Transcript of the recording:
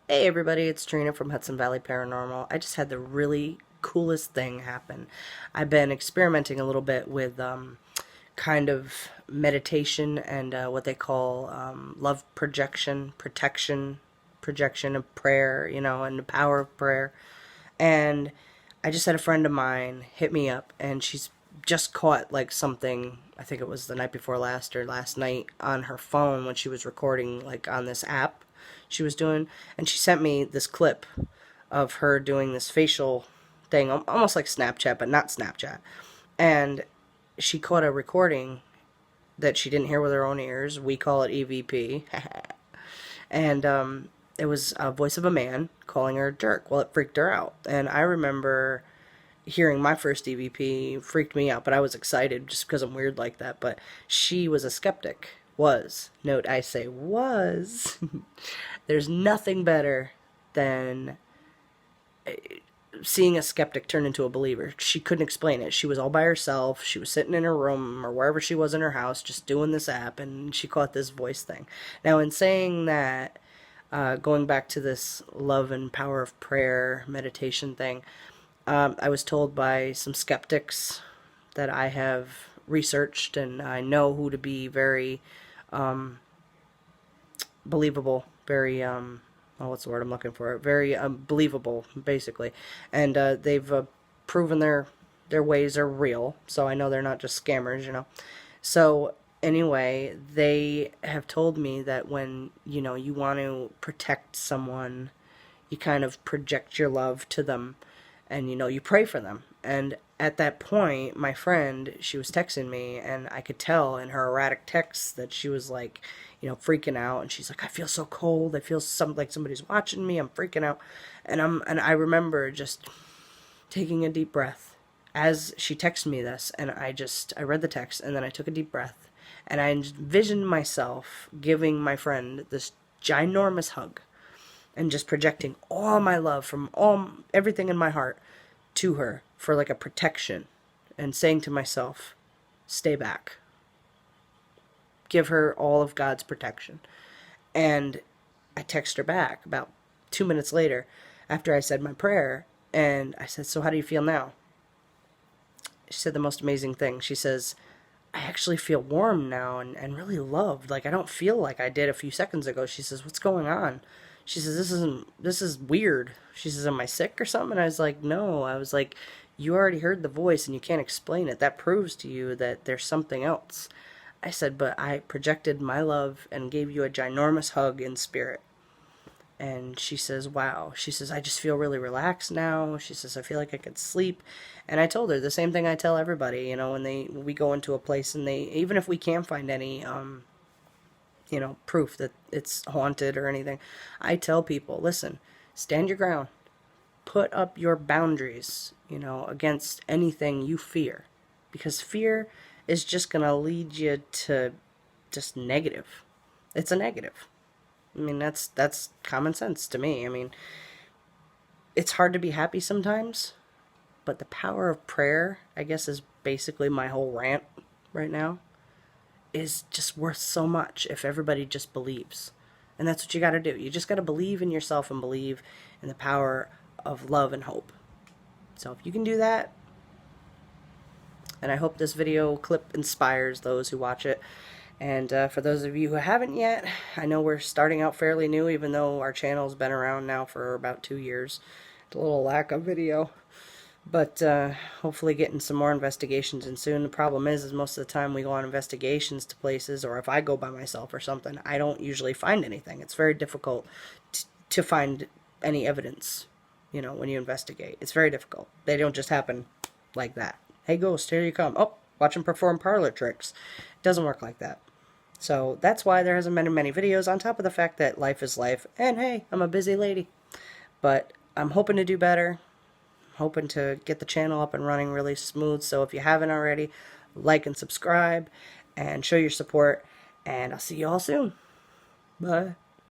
Hey everybody, it's Trina from Hudson Valley Paranormal. I just had the really coolest thing happen. I've been experimenting a little bit with kind of meditation and what they call love projection of prayer, and the power of prayer. And I just had a friend of mine hit me up, and she's just caught like something. I think it was the night before last or last night on her phone when she was recording, like on this app she was doing, and she sent me this clip of her doing this facial thing, almost like Snapchat, but not Snapchat. And she caught a recording that she didn't hear with her own ears. We call it EVP. And it was a voice of a man calling her a jerk. Well, it freaked her out. And I remember hearing my first EVP freaked me out, but I was excited just because I'm weird like that. But she was a skeptic. Was. Note, I say was. There's nothing better than seeing a skeptic turn into a believer. She couldn't explain it. She was all by herself. She was sitting in her room or wherever she was in her house just doing this app, and she caught this voice thing. Now, in saying that, going back to this love and power of prayer meditation thing, I was told by some skeptics that I have researched and I know who to be very believable, very what's the word I'm looking for? Very believable, basically, and they've proven their ways are real. So I know they're not just scammers. So anyway, they have told me that when you want to protect someone, you kind of project your love to them, and you pray for them. And at that point, my friend, she was texting me, and I could tell in her erratic texts that she was like, freaking out. And she's like, I feel so cold. I feel like somebody's watching me. I'm freaking out. And I remember just taking a deep breath as she texted me this, and I read the text, and then I took a deep breath, and I envisioned myself giving my friend this ginormous hug and just projecting all my love from everything in my heart to her for like a protection, and saying to myself, stay back. Give her all of God's protection. And I text her back about 2 minutes later after I said my prayer, and I said, so how do you feel now? She said the most amazing thing. She says, I actually feel warm now and really loved. Like, I don't feel like I did a few seconds ago. She says, what's going on? She says, this is weird. She says, am I sick or something? And I was like, no. I was like, you already heard the voice and you can't explain it. That proves to you that there's something else. I said, but I projected my love and gave you a ginormous hug in spirit. And she says, wow. She says, I just feel really relaxed now. She says, I feel like I could sleep. And I told her the same thing I tell everybody, when we go into a place, and even if we can't find any, proof that it's haunted or anything, I tell people, listen, stand your ground. Put up your boundaries, against anything you fear. Because fear is just going to lead you to just negative. It's a negative. I mean, that's common sense to me. I mean, it's hard to be happy sometimes, but the power of prayer, I guess, is basically my whole rant right now, is just worth so much if everybody just believes. And that's what you got to do. You just got to believe in yourself and believe in the power of love and hope. So if you can do that, and I hope this video clip inspires those who watch it. And for those of you who haven't yet, I know we're starting out fairly new, even though our channel's been around now for about 2 years. It's a little lack of video. But hopefully getting some more investigations in soon. The problem is most of the time we go on investigations to places, or if I go by myself or something, I don't usually find anything. It's very difficult to find any evidence, when you investigate. It's very difficult. They don't just happen like that. Hey, ghost, here you come. Oh, watch them perform parlor tricks. It doesn't work like that. So that's why there hasn't been many videos, on top of the fact that life is life. And hey, I'm a busy lady. But I'm hoping to do better. Hoping to get the channel up and running really smooth. So if you haven't already, like and subscribe and show your support. And I'll see you all soon. Bye.